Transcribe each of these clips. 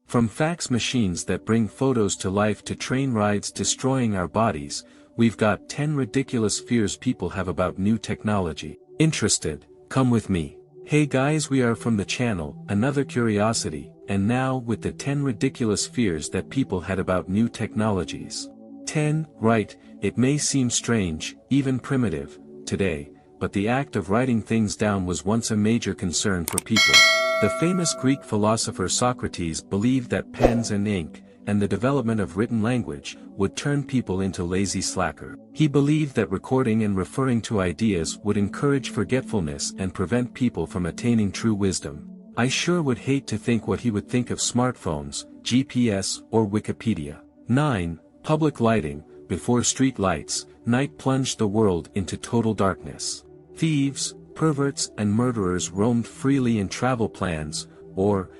From fax machines that bring photos to life to train rides destroying our bodies, we've got 10 ridiculous fears people have about new technology. Interested? Come with me. Hey guys, we are from the channel, Another Curiosity, and now with the 10 ridiculous fears that people had about new technologies. 10, right, it may seem strange, even primitive, today, but the act of writing things down was once a major concern for people. The famous Greek philosopher Socrates believed that pens and ink, and the development of written language, would turn people into lazy slacker. He believed that recording and referring to ideas would encourage forgetfulness and prevent people from attaining true wisdom. I sure would hate to think what he would think of smartphones, GPS, or Wikipedia. 9. Public lighting. Before street lights, night plunged the world into total darkness. Thieves, perverts and murderers roamed freely in travel plans, or,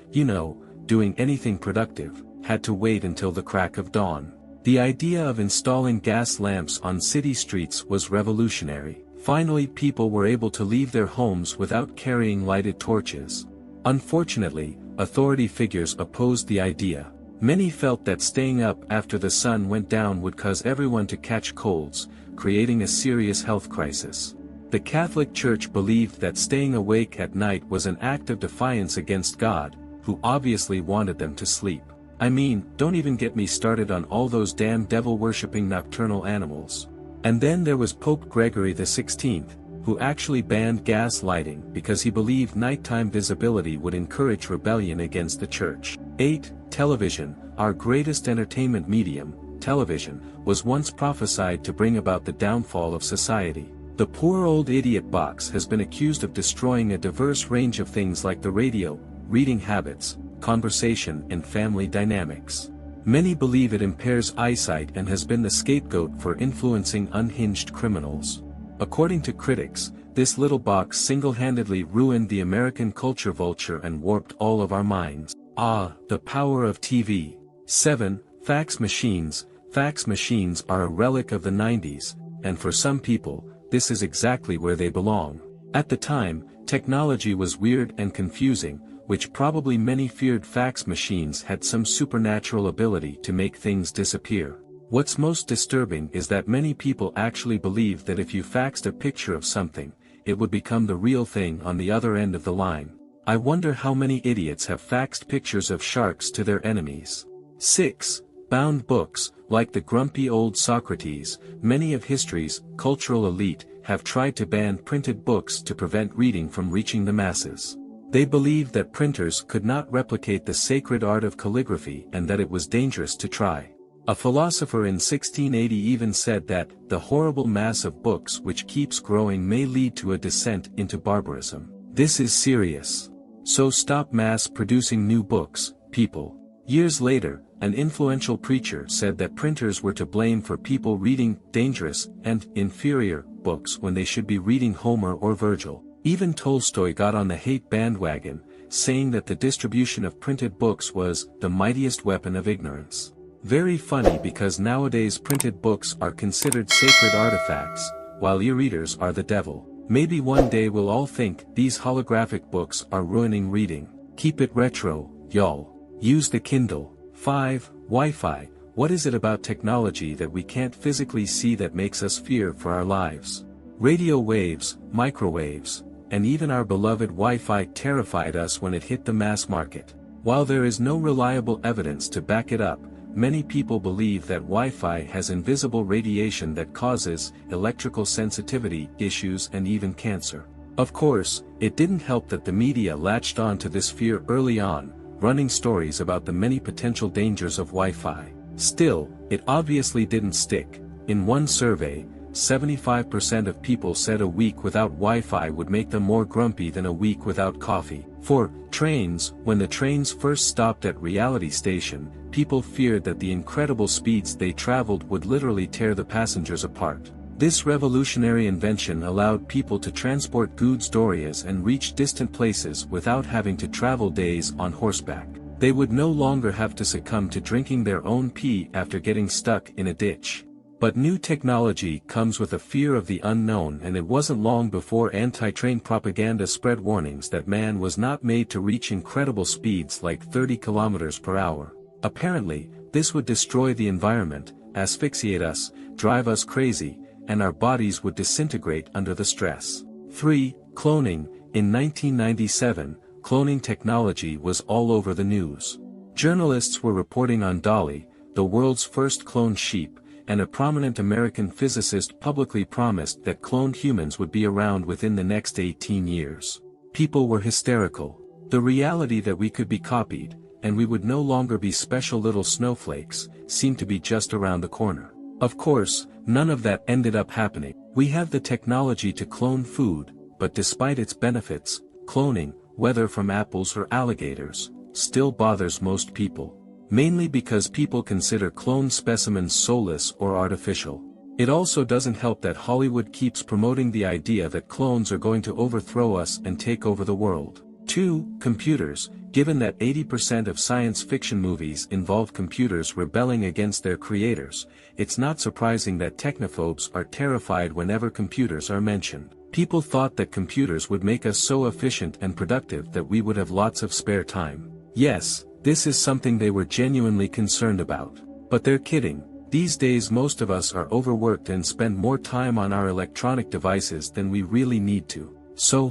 doing anything productive, had to wait until the crack of dawn. The idea of installing gas lamps on city streets was revolutionary. Finally, people were able to leave their homes without carrying lighted torches. Unfortunately, authority figures opposed the idea. Many felt that staying up after the sun went down would cause everyone to catch colds, creating a serious health crisis. The Catholic Church believed that staying awake at night was an act of defiance against God, who obviously wanted them to sleep. I mean, don't even get me started on all those damn devil-worshipping nocturnal animals. And then there was Pope Gregory XVI, who actually banned gas lighting because he believed nighttime visibility would encourage rebellion against the Church. 8. Television, our greatest entertainment medium, television, was once prophesied to bring about the downfall of society. The poor old idiot box has been accused of destroying a diverse range of things like the radio, reading habits, conversation and family dynamics. Many believe it impairs eyesight and has been the scapegoat for influencing unhinged criminals. According to critics, this little box single-handedly ruined the American culture vulture and warped all of our minds. The power of TV. 7. Fax machines. Fax machines are a relic of the 90s, and for some people, this is exactly where they belong. At the time, technology was weird and confusing, which probably many feared fax machines had some supernatural ability to make things disappear. What's most disturbing is that many people actually believe that if you faxed a picture of something, it would become the real thing on the other end of the line. I wonder how many idiots have faxed pictures of sharks to their enemies. 6. Bound books. Like the grumpy old Socrates, many of history's cultural elite have tried to ban printed books to prevent reading from reaching the masses. They believed that printers could not replicate the sacred art of calligraphy and that it was dangerous to try. A philosopher in 1680 even said that the horrible mass of books which keeps growing may lead to a descent into barbarism. This is serious. So stop mass producing new books, people. Years later, an influential preacher said that printers were to blame for people reading dangerous and inferior books when they should be reading Homer or Virgil. Even Tolstoy got on the hate bandwagon, saying that the distribution of printed books was the mightiest weapon of ignorance. Very funny because nowadays printed books are considered sacred artifacts, while e-readers are the devil. Maybe one day we'll all think these holographic books are ruining reading. Keep it retro, y'all. Use the Kindle. 5. Wi-Fi. What is it about technology that we can't physically see that makes us fear for our lives? Radio waves, microwaves, and even our beloved Wi-Fi terrified us when it hit the mass market. While there is no reliable evidence to back it up, many people believe that Wi-Fi has invisible radiation that causes electrical sensitivity issues and even cancer. Of course, it didn't help that the media latched on to this fear early on, running stories about the many potential dangers of Wi-Fi. Still, it obviously didn't stick. In one survey, 75% of people said a week without Wi-Fi would make them more grumpy than a week without coffee. For trains, when the trains first stopped at Reality Station, people feared that the incredible speeds they traveled would literally tear the passengers apart. This revolutionary invention allowed people to transport goods doorways and reach distant places without having to travel days on horseback. They would no longer have to succumb to drinking their own pee after getting stuck in a ditch. But new technology comes with a fear of the unknown, and it wasn't long before anti-train propaganda spread warnings that man was not made to reach incredible speeds like 30 kilometers per hour. Apparently, this would destroy the environment, asphyxiate us, drive us crazy, and our bodies would disintegrate under the stress. 3. Cloning. In 1997, cloning technology was all over the news. Journalists were reporting on Dolly, the world's first cloned sheep, and a prominent American physicist publicly promised that cloned humans would be around within the next 18 years. People were hysterical. The reality that we could be copied, and we would no longer be special little snowflakes, seemed to be just around the corner. Of course, none of that ended up happening. We have the technology to clone food, but despite its benefits, cloning, whether from apples or alligators, still bothers most people. Mainly because people consider cloned specimens soulless or artificial. It also doesn't help that Hollywood keeps promoting the idea that clones are going to overthrow us and take over the world. 2. Computers. Given that 80% of science fiction movies involve computers rebelling against their creators, it's not surprising that technophobes are terrified whenever computers are mentioned. People thought that computers would make us so efficient and productive that we would have lots of spare time. Yes, this is something they were genuinely concerned about. But they're kidding. These days most of us are overworked and spend more time on our electronic devices than we really need to. So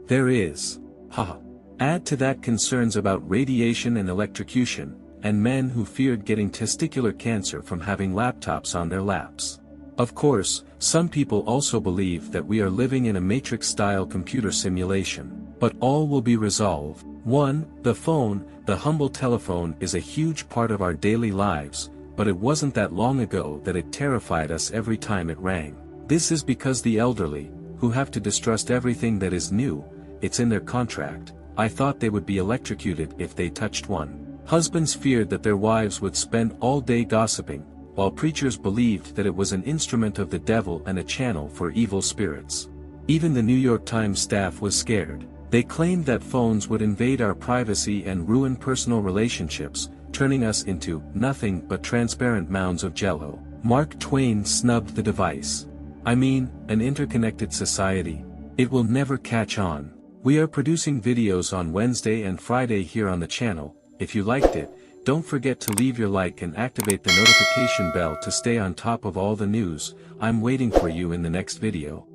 there is. Add to that concerns about radiation and electrocution, and men who feared getting testicular cancer from having laptops on their laps. Of course, some people also believe that we are living in a Matrix-style computer simulation. But all will be resolved. 1. The phone. The humble telephone is a huge part of our daily lives, but it wasn't that long ago that it terrified us every time it rang. This is because the elderly, who have to distrust everything that is new, it's in their contract. I thought they would be electrocuted if they touched one. Husbands feared that their wives would spend all day gossiping, while preachers believed that it was an instrument of the devil and a channel for evil spirits. Even the New York Times staff was scared. They claimed that phones would invade our privacy and ruin personal relationships, turning us into nothing but transparent mounds of jello. Mark Twain snubbed the device. I mean, an interconnected society. It will never catch on. We are producing videos on Wednesday and Friday here on the channel. If you liked it, don't forget to leave your like and activate the notification bell to stay on top of all the news. I'm waiting for you in the next video.